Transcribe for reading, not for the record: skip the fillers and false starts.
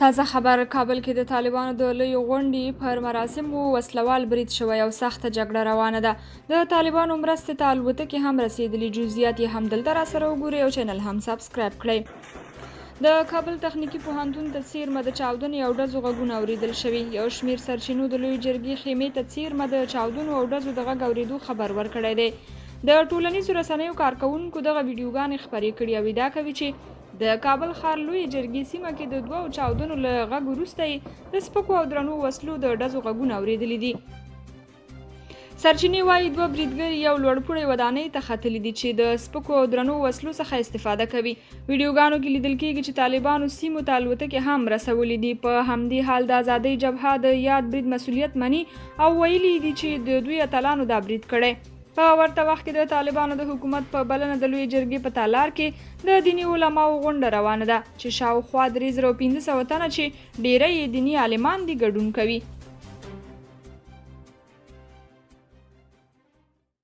تازه خبر کابل کې د طالبانو د لوی غونډې پر مراسمو وسلوال برید شوی او سخته جګړه روانه ده. د طالبانو مرستې ته الوتکې هم رسیدلي. جزئیات یې هم دلته راسره وګورئ او چینل هم سبسکرایب کړئ. د کابل تخنیکي پوهنتون ته څیرمه د چاودنې او ډزو غږونه اورېدل شوي. یو شمېر سرچینو د لوی جرګې خیمې ته څیرمه د چاودنو او ډزو د غږ اورېدو خبر ورکړی دی. د ټولنیزو رسنیو کارکوونکو دغه ویډیوګانې خپرې کړي او ادعا کوي چې د کابل ښار لوی جرګې سیمه کې د دوو چاودنو له غږ وروسته یې د سپکو او درنو وسلو د ډزو غږونه اورېدلي دي. سرچینې وایي دوه بریدګر یو لوړپوړی ودانۍ ته ختلي دي چې د سپکو او درنو وسلو څخه استفاده کوي. ویډیوګانو کې لیدل کېږي چې طالبانو سیمو ته الوتکې هم رسولي دي. په همدې حال د ازادۍ جبهه د یاد برید مسؤلیت مني او ویلي دي چې د دوی اتلانو دا برید کړی. په ورته وخت کې د طالبانو د حکومت په بلنه د لوی جرګې په تالار کې د دیني علماو غونډه روانه ده چې شاوخوا 3500 تنه چې ډیری یې دیني عالمان دي ګډون کوي.